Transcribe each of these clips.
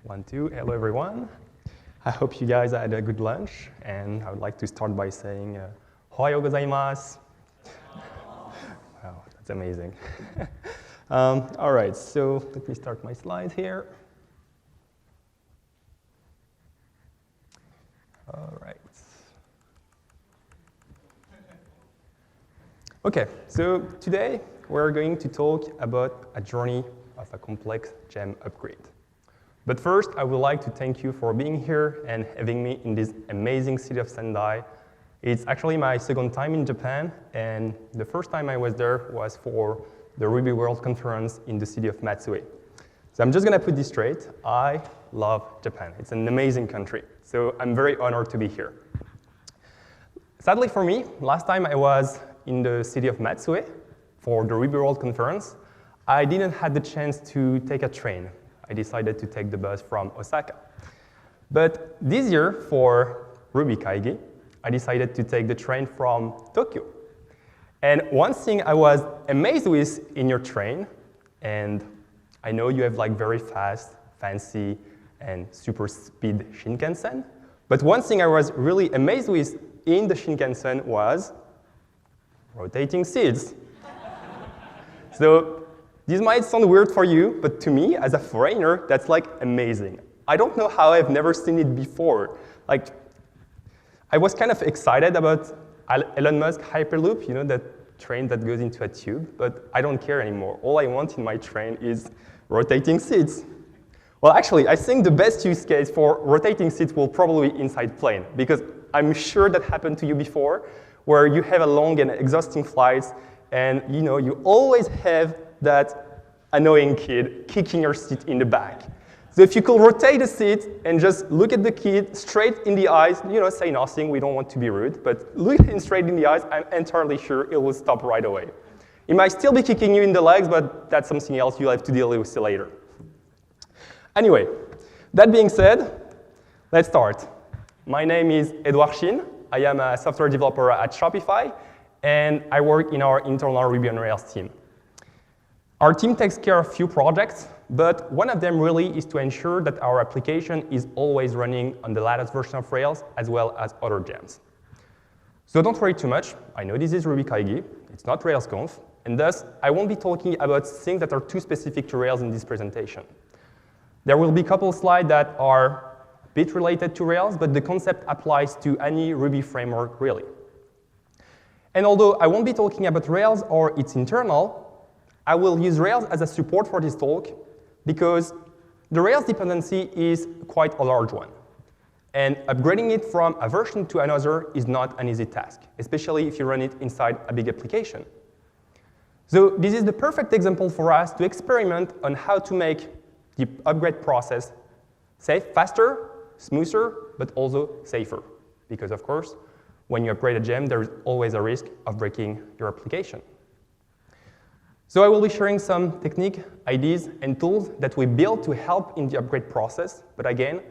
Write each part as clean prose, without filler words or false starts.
1, 2. Hello, everyone. I hope you guys had a good lunch, and I would like to start by saying, Ohayou gozaimasu. Wow, that's amazing. All right, so let me start my slide here. All right. Okay, so today we're going to talk about a journey of a complex gem upgrade. But first, I would like to thank you for being here and having me in this amazing city of Sendai. It's actually my second time in Japan, and the first time I was there was for the Ruby World Conference in the city of Matsue. So I'm just going to put this straight. I love Japan. It's an amazing country, so I'm very honored to be here. Sadly for me, last time I was in the city of Matsue for the Ruby World Conference, I didn't have the chance to take a train. I decided to take the bus from Osaka. But this year, for RubyKaigi, I decided to take the train from Tokyo. And one thing I was amazed with in your train, and I know you have like very fast, fancy, and super speed Shinkansen, but one thing I was really amazed with in the Shinkansen was rotating seats. So this might sound weird for you, but to me, as a foreigner, that's like amazing. I don't know how I've never seen it before. Like, I was kind of excited about Elon Musk Hyperloop, you know, that train that goes into a tube, but I don't care anymore. All I want in my train is rotating seats. Well, actually, I think the best use case for rotating seats will probably be inside plane, because I'm sure that happened to you before, where you have a long and exhausting flight, and you know, you always have that annoying kid kicking your seat in the back. So if you could rotate the seat and just look at the kid straight in the eyes, you know, say nothing, we don't want to be rude, but look him straight in the eyes, I'm entirely sure it will stop right away. It might still be kicking you in the legs, but that's something else you'll have to deal with later. Anyway, that being said, let's start. My name is Edouard Chin. I am a software developer at Shopify, and I work in our internal Ruby on Rails team. Our team takes care of a few projects, but one of them really is to ensure that our application is always running on the latest version of Rails, as well as other gems. So don't worry too much. I know this is RubyKaigi. It's not RailsConf, and thus I won't be talking about things that are too specific to Rails in this presentation. There will be a couple slides that are a bit related to Rails, but the concept applies to any Ruby framework, really. And although I won't be talking about Rails or its internal, I will use Rails as a support for this talk because the Rails dependency is quite a large one. And upgrading it from a version to another is not an easy task, especially if you run it inside a big application. So this is the perfect example for us to experiment on how to make the upgrade process safe, faster, smoother, but also safer. Because of course, when you upgrade a gem, there's always a risk of breaking your application. So I will be sharing some technique, ideas, and tools that we built to help in the upgrade process. But again,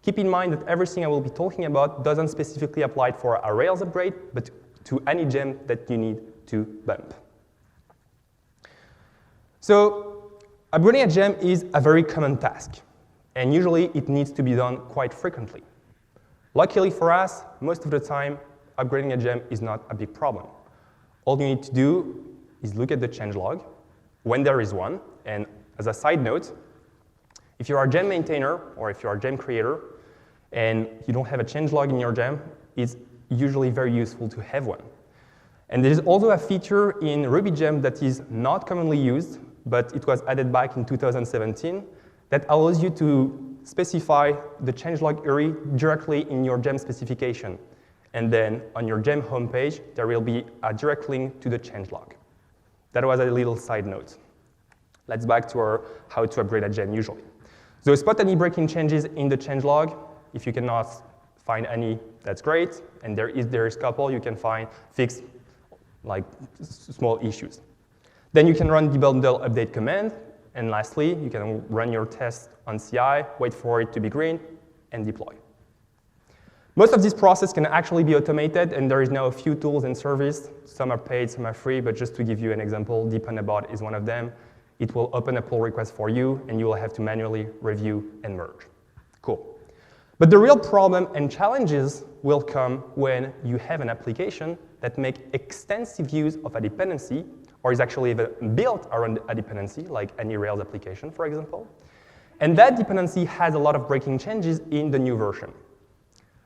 keep in mind that everything I will be talking about doesn't specifically apply for a Rails upgrade, but to any gem that you need to bump. So upgrading a gem is a very common task, and usually it needs to be done quite frequently. Luckily for us, most of the time, upgrading a gem is not a big problem. All you need to do is look at the changelog when there is one. And as a side note, if you are a gem maintainer or if you are a gem creator and you don't have a changelog in your gem, it's usually very useful to have one. And there is also a feature in RubyGem that is not commonly used, but it was added back in 2017 that allows you to specify the changelog URI directly in your gem specification. And then on your gem homepage, there will be a direct link to the changelog. That was a little side note. Let's back to our how to upgrade a gem usually. So spot any breaking changes in the changelog. If you cannot find any, that's great. And there is a couple you can fix like small issues. Then you can run the bundle update command. And lastly, you can run your test on CI, wait for it to be green, and deploy. Most of this process can actually be automated, and there is now a few tools and services. Some are paid, some are free, but just to give you an example, Dependabot is one of them. It will open a pull request for you, and you will have to manually review and merge. Cool. But the real problem and challenges will come when you have an application that makes extensive use of a dependency, or is actually even built around a dependency, like any Rails application, for example. And that dependency has a lot of breaking changes in the new version.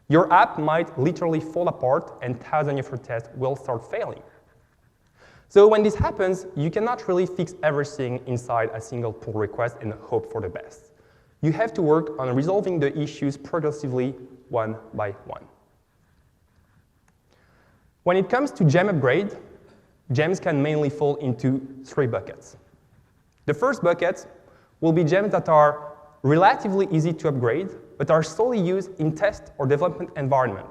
Your app might literally fall apart and thousands of your tests will start failing. So when this happens, you cannot really fix everything inside a single pull request and hope for the best. You have to work on resolving the issues progressively, one by one. When it comes to gem upgrade, gems can mainly fall into 3 buckets. The first bucket will be gems that are relatively easy to upgrade, but are solely used in test or development environment.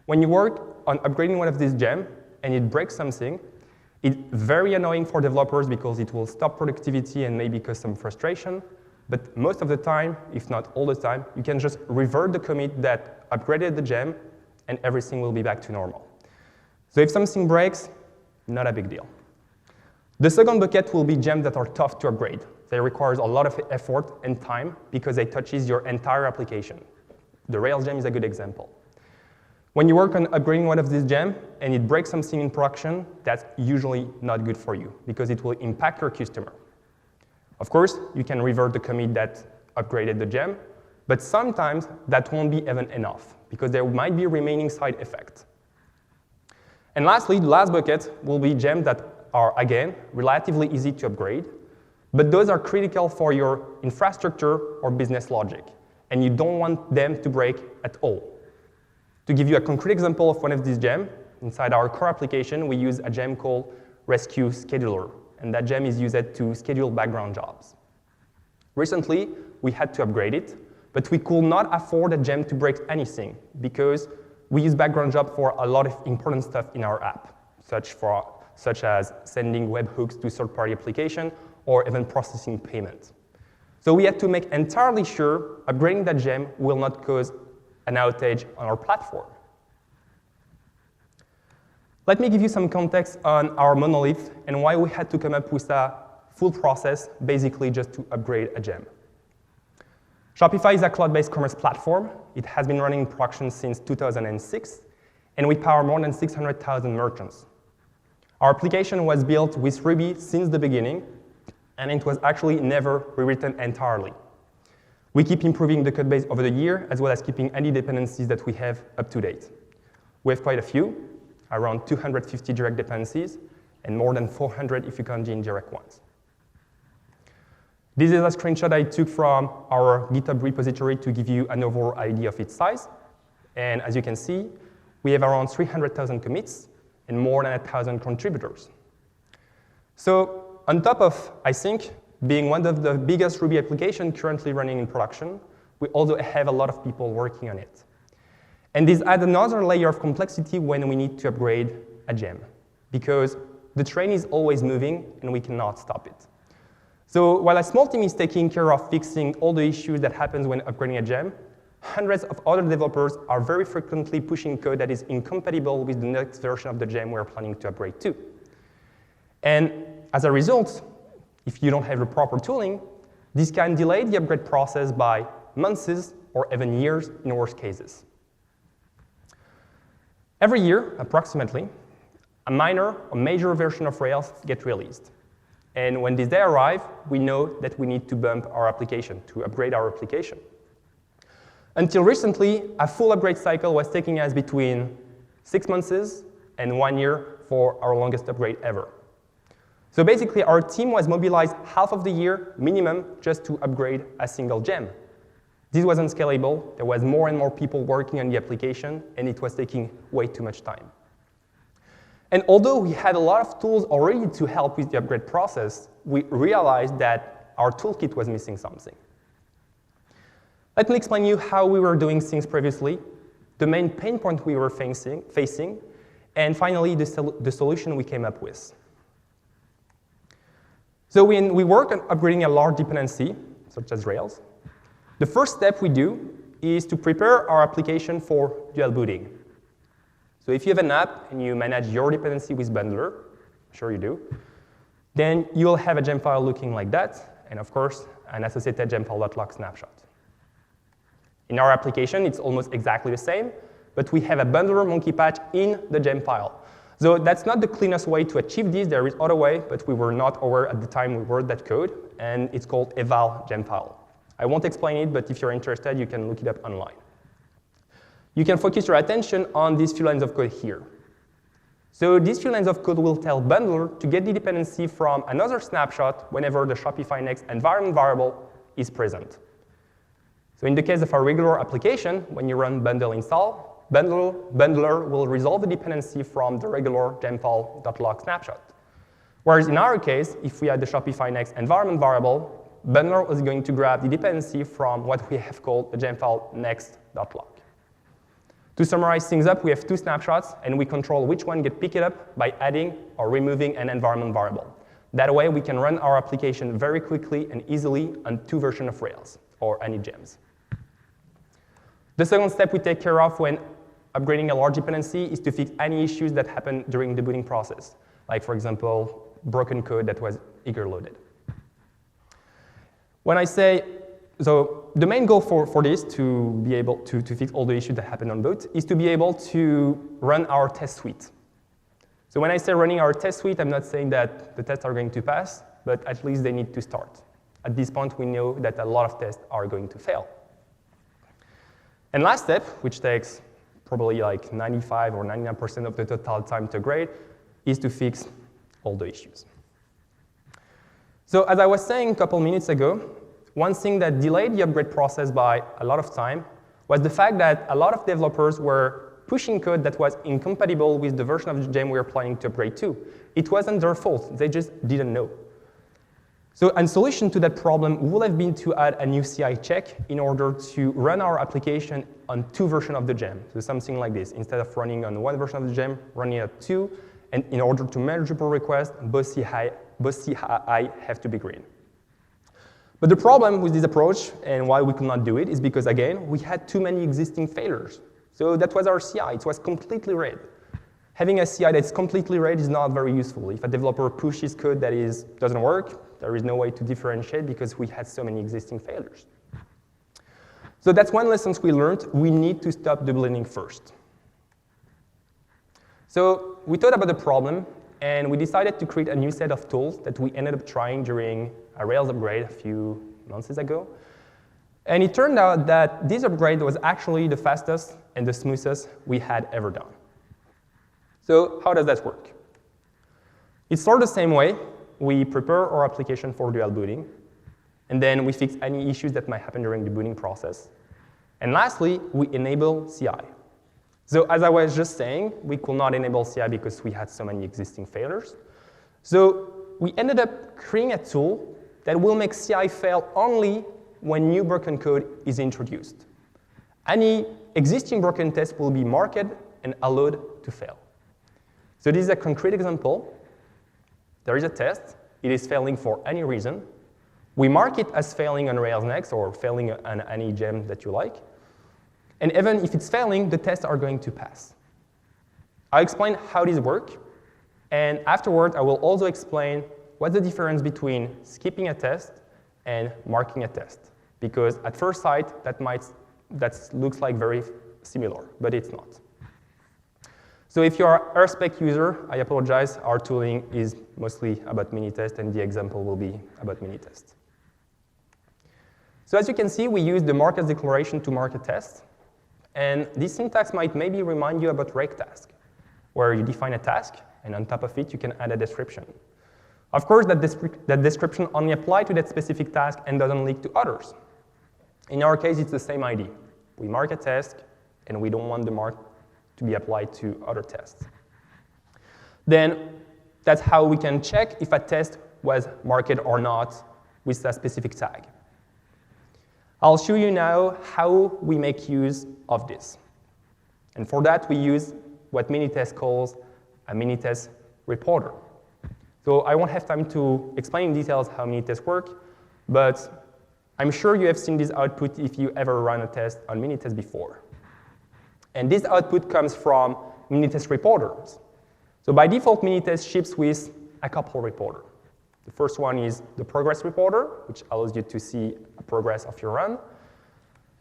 When you work on upgrading one of these gems and it breaks something, it's very annoying for developers because it will stop productivity and maybe cause some frustration. But most of the time, if not all the time, you can just revert the commit that upgraded the gem and everything will be back to normal. So if something breaks, not a big deal. The second bucket will be gems that are tough to upgrade. They require a lot of effort and time because they touches your entire application. The Rails gem is a good example. When you work on upgrading one of these gems and it breaks something in production, that's usually not good for you because it will impact your customer. Of course, you can revert the commit that upgraded the gem, but sometimes that won't be even enough because there might be remaining side effects. And lastly, the last bucket will be gems that are, again, relatively easy to upgrade, but those are critical for your infrastructure or business logic, and you don't want them to break at all. To give you a concrete example of one of these gems, inside our core application, we use a gem called Rescue Scheduler, and that gem is used to schedule background jobs. Recently, we had to upgrade it, but we could not afford a gem to break anything because we use background job for a lot of important stuff in our app, such as sending webhooks to third-party application or even processing payment. So we had to make entirely sure upgrading that gem will not cause an outage on our platform. Let me give you some context on our monolith and why we had to come up with a full process basically just to upgrade a gem. Shopify is a cloud-based commerce platform. It has been running in production since 2006, and we power more than 600,000 merchants. Our application was built with Ruby since the beginning, and it was actually never rewritten entirely. We keep improving the code base over the year, as well as keeping any dependencies that we have up to date. We have quite a few, around 250 direct dependencies, and more than 400 if you count the indirect ones. This is a screenshot I took from our GitHub repository to give you an overall idea of its size. And as you can see, we have around 300,000 commits and more than 1,000 contributors. So on top of, I think, being one of the biggest Ruby applications currently running in production, we also have a lot of people working on it. And this adds another layer of complexity when we need to upgrade a gem, because the train is always moving and we cannot stop it. So while a small team is taking care of fixing all the issues that happen when upgrading a gem, hundreds of other developers are very frequently pushing code that is incompatible with the next version of the gem we're planning to upgrade to. And as a result, if you don't have the proper tooling, this can delay the upgrade process by months or even years in worst cases. Every year, approximately, a minor or major version of Rails gets released. And when this day arrives, we know that we need to bump our application, to upgrade our application. Until recently, a full upgrade cycle was taking us between 6 months and 1 year for our longest upgrade ever. So basically, our team was mobilized half of the year minimum just to upgrade a single gem. This wasn't scalable. There was more and more people working on the application, and it was taking way too much time. And although we had a lot of tools already to help with the upgrade process, we realized that our toolkit was missing something. Let me explain you how we were doing things previously, the main pain point we were facing, and finally the solution we came up with. So when we work on upgrading a large dependency, such as Rails, the first step we do is to prepare our application for dual booting. So if you have an app and you manage your dependency with Bundler, I'm sure you do, then you'll have a gem file looking like that, and of course, an associated gemfile.log snapshot. In our application, it's almost exactly the same, but we have a bundler monkey patch in the gem file. So that's not the cleanest way to achieve this. There is other way, but we were not aware at the time we wrote that code, and it's called eval gem file. I won't explain it, but if you're interested, you can look it up online. You can focus your attention on these few lines of code here. So these few lines of code will tell bundler to get the dependency from another snapshot whenever the Shopify Next environment variable is present. So in the case of a regular application, when you run bundle install, bundler will resolve the dependency from the regular gemfile.log snapshot. Whereas in our case, if we had the Shopify Next environment variable, bundler is going to grab the dependency from what we have called the gemfile next.log. To summarize things up, we have two snapshots, and we control which one get picked up by adding or removing an environment variable. That way, we can run our application very quickly and easily on two versions of Rails, or any gems. The second step we take care of when upgrading a large dependency is to fix any issues that happen during the booting process, like, for example, broken code that was eager loaded. When I say, so the main goal for this, to be able to fix all the issues that happen on boot, is to be able to run our test suite. So when I say running our test suite, I'm not saying that the tests are going to pass, but at least they need to start. At this point, we know that a lot of tests are going to fail. And last step, which takes probably like 95 or 99% of the total time to grade, is to fix all the issues. So as I was saying a couple minutes ago, one thing that delayed the upgrade process by a lot of time was the fact that a lot of developers were pushing code that was incompatible with the version of the gem we were planning to upgrade to. It wasn't their fault, they just didn't know. So a solution to that problem would have been to add a new CI check in order to run our application on two versions of the gem. So something like this. Instead of running on one version of the gem, running at two, and in order to merge the pull request, both CI have to be green. But the problem with this approach, and why we could not do it, is because, again, we had too many existing failures. So that was our CI. It was completely red. Having a CI that's completely red is not very useful. If a developer pushes code that doesn't work, there is no way to differentiate because we had so many existing failures. So that's one lesson we learned. We need to stop doubling first. So we thought about the problem, and we decided to create a new set of tools that we ended up trying during a Rails upgrade a few months ago. And it turned out that this upgrade was actually the fastest and the smoothest we had ever done. So how does that work? It's sort of the same way. We prepare our application for dual booting, and then we fix any issues that might happen during the booting process. And lastly, we enable CI. So as I was just saying, we could not enable CI because we had so many existing failures. So we ended up creating a tool that will make CI fail only when new broken code is introduced. Any existing broken test will be marked and allowed to fail. So this is a concrete example. There is a test. It is failing for any reason. We mark it as failing on Rails Next or failing on any gem that you like. And even if it's failing, the tests are going to pass. I'll explain how this works. And afterward, I will also explain what's the difference between skipping a test and marking a test. Because at first sight, that looks like very similar, but it's not. So if you're a RSpec user, I apologize. Our tooling is mostly about Minitest, and the example will be about Minitest. So as you can see, we use the mark as declaration to mark a test. And this syntax might maybe remind you about rake task, where you define a task, and on top of it, you can add a description. Of course, that description only applies to that specific task and doesn't leak to others. In our case, it's the same idea. We mark a task, and we don't want the mark to be applied to other tests. Then that's how we can check if a test was marked or not with a specific tag. I'll show you now how we make use of this. And for that, we use what Minitest calls a Minitest reporter. So I won't have time to explain in details how Minitest work, but I'm sure you have seen this output if you ever run a test on Minitest before. And this output comes from Minitest reporters. So by default, Minitest ships with a couple reporters. The first one is the progress reporter, which allows you to see a progress of your run.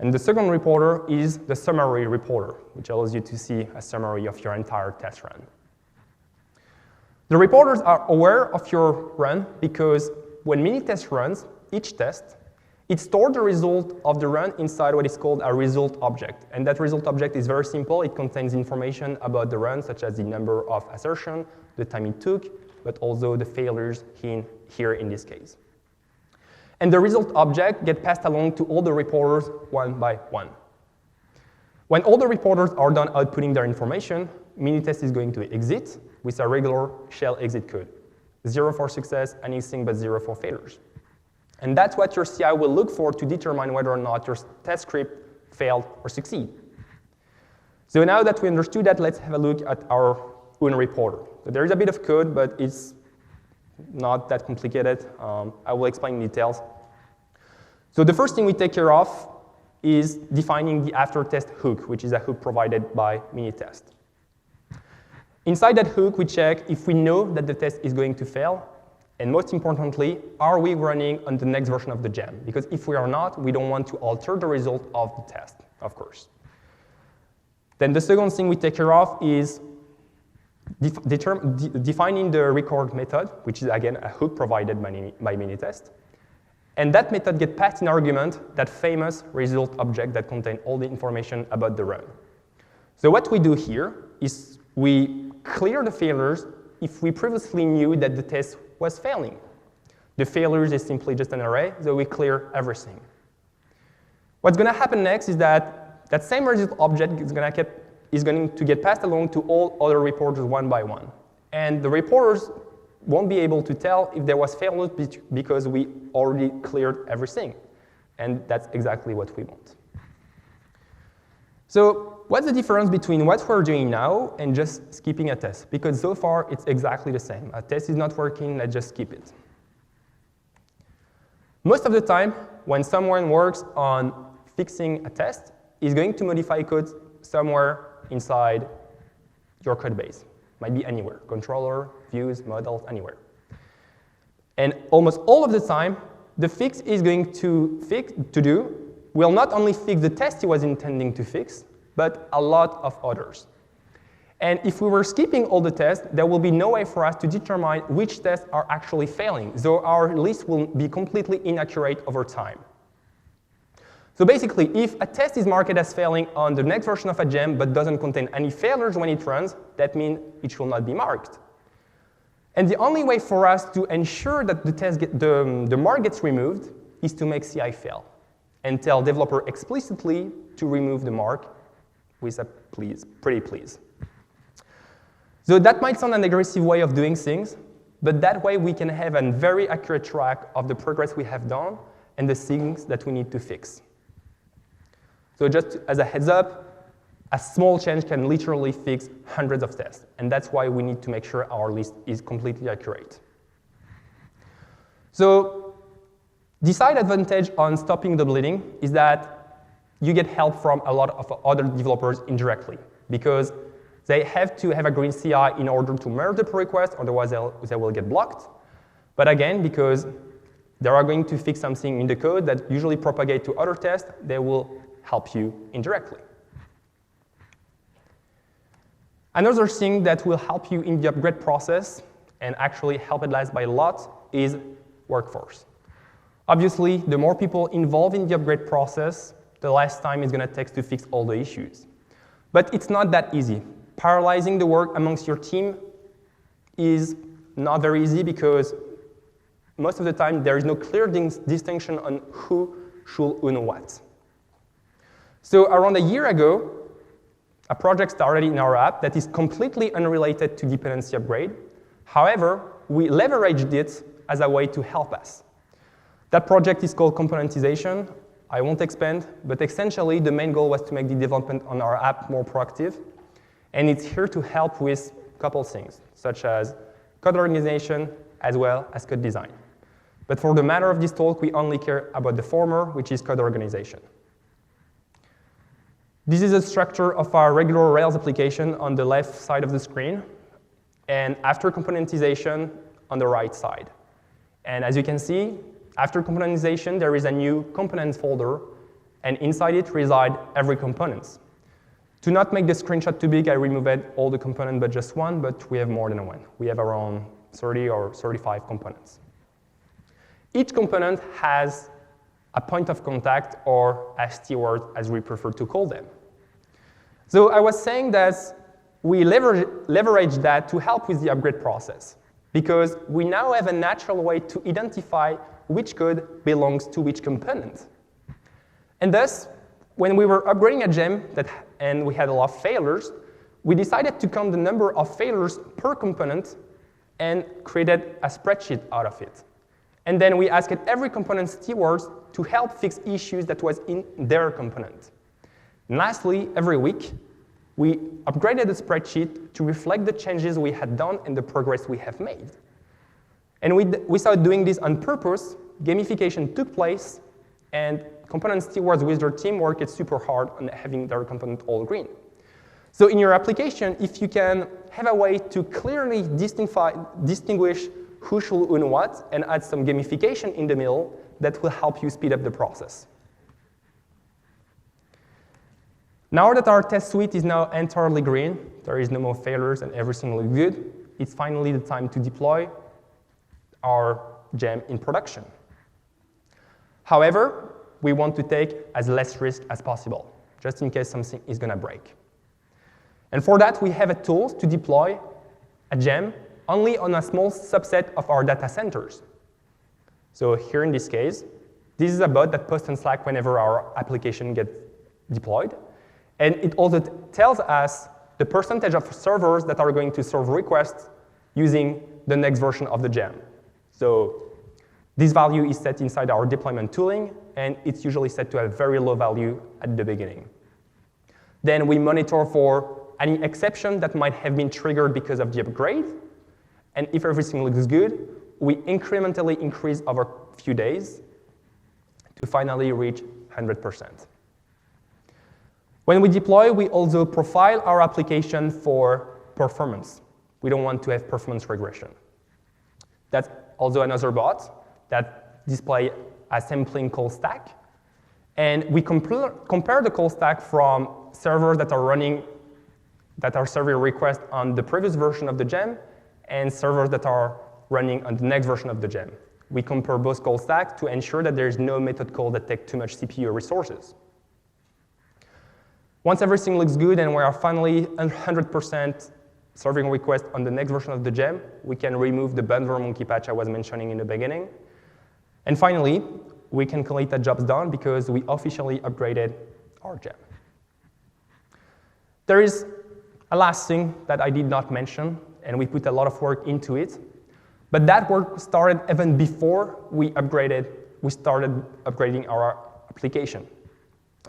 And the second reporter is the summary reporter, which allows you to see a summary of your entire test run. The reporters are aware of your run because when Minitest runs, each test, it stores the result of the run inside what is called a result object. And that result object is very simple. It contains information about the run, such as the number of assertions, the time it took, but also the failures here in this case. And the result object gets passed along to all the reporters one by one. When all the reporters are done outputting their information, Minitest is going to exit with a regular shell exit code. 0 for success, anything but 0 for failures. And that's what your CI will look for to determine whether or not your test script failed or succeed. So now that we understood that, let's have a look at our own reporter. So there is a bit of code, but it's not that complicated. I will explain in details. So the first thing we take care of is defining the after-test hook, which is a hook provided by Minitest. Inside that hook, we check if we know that the test is going to fail, and most importantly, are we running on the next version of the gem? Because if we are not, we don't want to alter the result of the test, of course. Then the second thing we take care of is defining the record method, which is again a hook provided by Minitest. And that method gets passed in argument that famous result object that contains all the information about the run. So what we do here is we clear the failures if we previously knew that the test was failing. The failures is simply just an array, so we clear everything. What's going to happen next is that that same result object is going to get passed along to all other reporters one by one. And the reporters won't be able to tell if there was failure because we already cleared everything. And that's exactly what we want. So what's the difference between what we're doing now and just skipping a test? Because so far, it's exactly the same. A test is not working, let's just skip it. Most of the time, when someone works on fixing a test, he's going to modify code somewhere inside your code base. Might be anywhere, controller, views, models, anywhere. And almost all of the time, the fix is going to do will not only fix the test he was intending to fix, but a lot of others. And if we were skipping all the tests, there will be no way for us to determine which tests are actually failing, so our list will be completely inaccurate over time. So basically, if a test is marked as failing on the next version of a gem but doesn't contain any failures when it runs, that means it should not be marked. And the only way for us to ensure that the mark gets removed is to make CI fail and tell developer explicitly to remove the mark with a please, pretty please. So that might sound an aggressive way of doing things, but that way we can have a very accurate track of the progress we have done and the things that we need to fix. So just as a heads up, a small change can literally fix hundreds of tests, and that's why we need to make sure our list is completely accurate. So the side advantage on stopping the bleeding is that you get help from a lot of other developers indirectly, because they have to have a green CI in order to merge the pull request, otherwise they will get blocked. But again, because they are going to fix something in the code that usually propagate to other tests, they will help you indirectly. Another thing that will help you in the upgrade process, and actually help it last by a lot, is workforce. Obviously, the more people involved in the upgrade process, the less time it's going to take to fix all the issues. But it's not that easy. Parallelizing the work amongst your team is not very easy because most of the time there is no clear distinction on who should own what. So around a year ago, a project started in our app that is completely unrelated to dependency upgrade. However, we leveraged it as a way to help us. That project is called Componentization. I won't expand, but essentially the main goal was to make the development on our app more proactive. And it's here to help with a couple things, such as code organization as well as code design. But for the matter of this talk, we only care about the former, which is code organization. This is a structure of our regular Rails application on the left side of the screen, and after componentization on the right side. And as you can see, after componentization, there is a new components folder, and inside it reside every component. To not make the screenshot too big, I removed all the components but just one, but we have more than one. We have around 30 or 35 components. Each component has a point of contact, or a steward, as we prefer to call them. So I was saying that we leverage that to help with the upgrade process, because we now have a natural way to identify which code belongs to which component. And thus, when we were upgrading a gem and we had a lot of failures, we decided to count the number of failures per component and created a spreadsheet out of it. And then we asked every component stewards to help fix issues that was in their component. And lastly, every week, we upgraded the spreadsheet to reflect the changes we had done and the progress we have made. And we started doing this on purpose. Gamification took place, and component stewards with their team worked super hard on having their component all green. So in your application, if you can have a way to clearly distinguish who should own what and add some gamification in the middle, that will help you speed up the process. Now that our test suite is now entirely green, there is no more failures and everything looks good, it's finally the time to deploy our gem in production. However, we want to take as less risk as possible, just in case something is going to break. And for that, we have a tool to deploy a gem only on a small subset of our data centers. So here in this case, this is a bot that posts on Slack whenever our application gets deployed. And it also tells us the percentage of servers that are going to serve requests using the next version of the gem. So this value is set inside our deployment tooling, and it's usually set to a very low value at the beginning. Then we monitor for any exception that might have been triggered because of the upgrade. And if everything looks good, we incrementally increase over a few days to finally reach 100%. When we deploy, we also profile our application for performance. We don't want to have performance regression. That's also another bot that displays a sampling call stack. And we compare the call stack from servers that are serving requests on the previous version of the gem and servers that are running on the next version of the gem. We compare both call stacks to ensure that there is no method call that takes too much CPU resources. Once everything looks good and we are finally 100% serving requests on the next version of the gem, we can remove the bundler monkey patch I was mentioning in the beginning. And finally, we can collect the jobs done because we officially upgraded our gem. There is a last thing that I did not mention, and we put a lot of work into it. But that work started even before we started upgrading our application.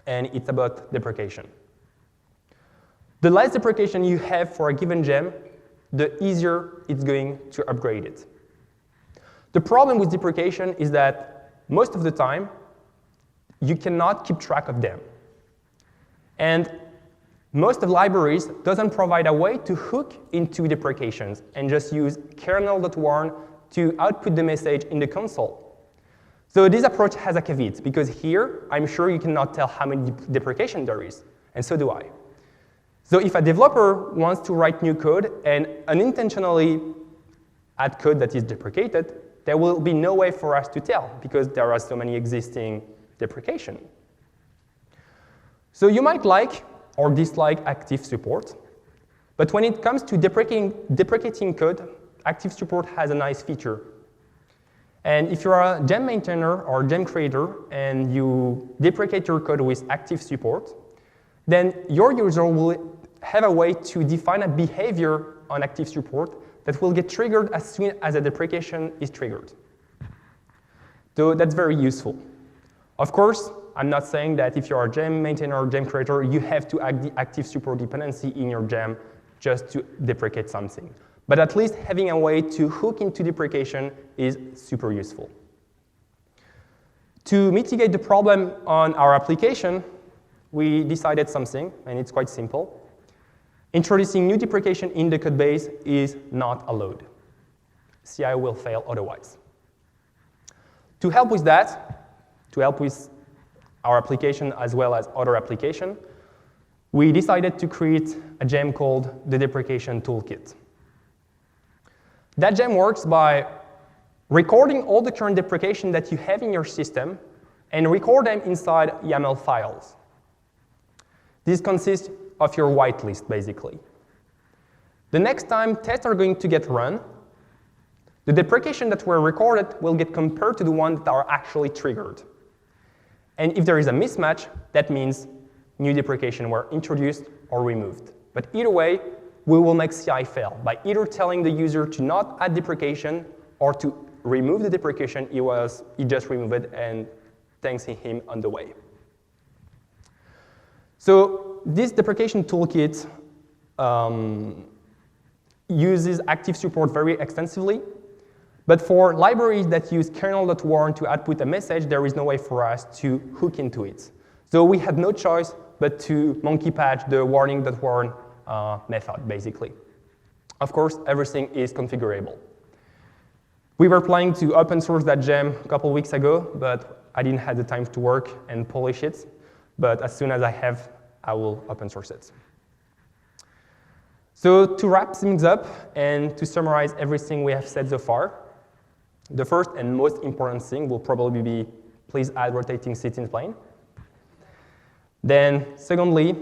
And it's about deprecation. The less deprecation you have for a given gem, the easier it's going to upgrade it. The problem with deprecation is that most of the time, you cannot keep track of them. And most of the libraries doesn't provide a way to hook into deprecations and just use kernel.warn to output the message in the console. So this approach has a caveat, because here, I'm sure you cannot tell how many deprecation there is, and so do I. So if a developer wants to write new code and unintentionally add code that is deprecated, there will be no way for us to tell, because there are so many existing deprecation. So you might like or dislike active support, but when it comes to deprecating code, active support has a nice feature. And if you're a gem maintainer or gem creator and you deprecate your code with active support, then your user will have a way to define a behavior on active support that will get triggered as soon as a deprecation is triggered. So that's very useful. Of course, I'm not saying that if you're a gem maintainer or gem creator, you have to add the active support dependency in your gem just to deprecate something. But at least having a way to hook into deprecation is super useful. To mitigate the problem on our application, we decided something, and it's quite simple. Introducing new deprecation in the code base is not allowed. CI will fail otherwise. To help with that, to help with our application as well as other applications, we decided to create a gem called the Deprecation Toolkit. That gem works by recording all the current deprecation that you have in your system and record them inside YAML files. This consists of your whitelist, basically. The next time tests are going to get run, the deprecation that were recorded will get compared to the ones that are actually triggered. And if there is a mismatch, that means new deprecation were introduced or removed. But either way, we will make CI fail by either telling the user to not add deprecation or to remove the deprecation he just removed it, and thanks him on the way. So this deprecation toolkit uses active support very extensively. But for libraries that use kernel.warn to output a message, there is no way for us to hook into it. So we had no choice but to monkey patch the warning.warn method, basically. Of course, everything is configurable. We were planning to open source that gem a couple weeks ago, but I didn't have the time to work and polish it. But as soon as I have, I will open source it. So to wrap things up and to summarize everything we have said so far, the first and most important thing will probably be, please add rotating seats in plane. Then, secondly,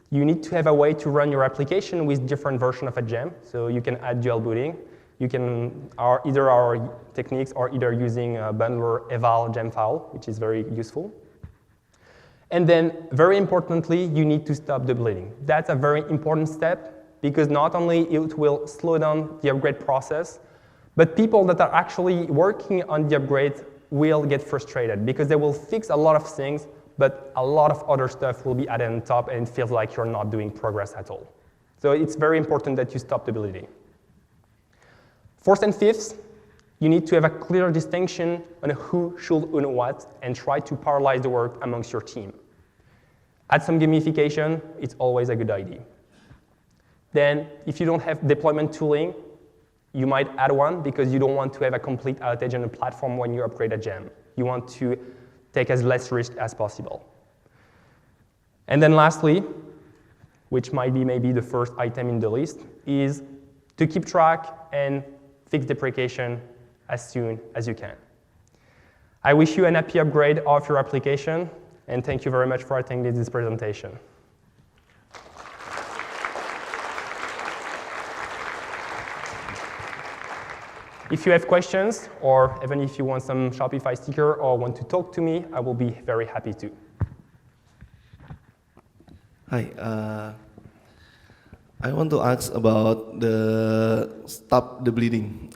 you need to have a way to run your application with different versions of a gem. So you can add dual booting. You can, either our techniques or either using a bundler eval gem file, which is very useful. And then, very importantly, you need to stop the bleeding. That's a very important step, because not only it will slow down the upgrade process, but people that are actually working on the upgrade will get frustrated because they will fix a lot of things, but a lot of other stuff will be added on top and it feels like you're not doing progress at all. So it's very important that you stop the bleeding. Fourth and fifth, you need to have a clear distinction on who should own what and try to parallelize the work amongst your team. Add some gamification, it's always a good idea. Then, if you don't have deployment tooling, you might add one because you don't want to have a complete outage on the platform when you upgrade a gem. You want to take as less risk as possible. And then lastly, which might be maybe the first item in the list, is to keep track and fix deprecation as soon as you can. I wish you an happy upgrade of your application, and thank you very much for attending this presentation. If you have questions, or even if you want some Shopify sticker or want to talk to me, I will be very happy to. Hi, I want to ask about the stop the bleeding.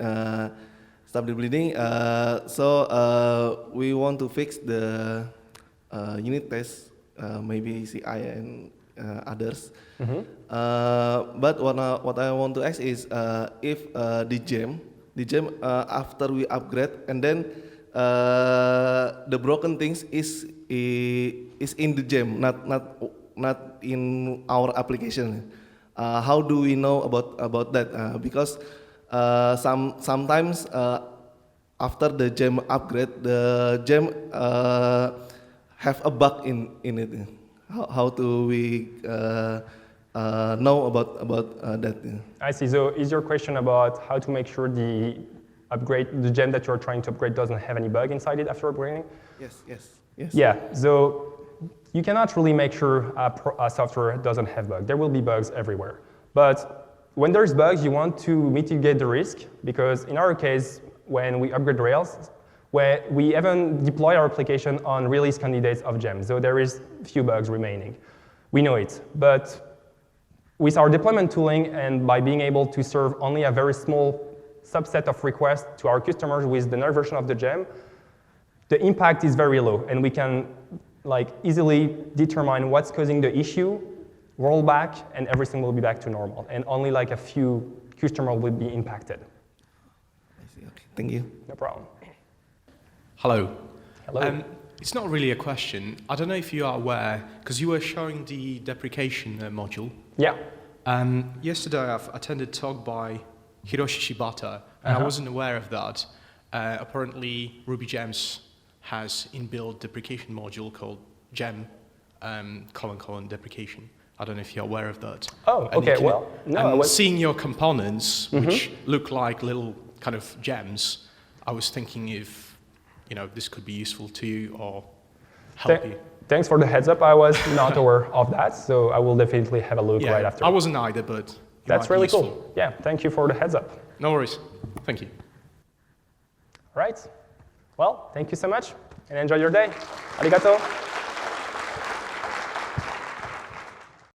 We want to fix the unit test, maybe CI and others. Mm-hmm. But what I want to ask is if the gem after we upgrade and then the broken things is in the gem, not in our application. How do we know about that? Because sometimes after the gem upgrade, the gem have a bug in it. How do we know about that? I see. So is your question about how to make sure the gem that you're trying to upgrade doesn't have any bug inside it after upgrading? Yes. Yeah. So you cannot really make sure a software doesn't have bugs. There will be bugs everywhere. But when there's bugs, you want to mitigate the risk, because in our case, when we upgrade Rails, where we even deploy our application on release candidates of gems. So there is few bugs remaining. We know it. But with our deployment tooling and by being able to serve only a very small subset of requests to our customers with the newer version of the gem, the impact is very low, and we can easily determine what's causing the issue, roll back, and everything will be back to normal. And only a few customers will be impacted. I see. Okay. Thank you. No problem. Hello. Hello. It's not really a question. I don't know if you are aware, because you were showing the deprecation module. Yeah. Yesterday, I've attended a talk by Hiroshi Shibata, and I wasn't aware of that. Apparently, Ruby Gems has inbuilt deprecation module called gem, deprecation. I don't know if you're aware of that. Oh, And you okay, can- well, no, I and was... seeing your components, which look like little kind of gems, I was thinking if, this could be useful to you or help you. Thanks for the heads up. I was not aware of that, so I will definitely have a look right after. I wasn't either, but it That's might be really useful. cool. Yeah, thank you for the heads up. No worries. Thank you. All right. Well, thank you so much, and enjoy your day. Arigato.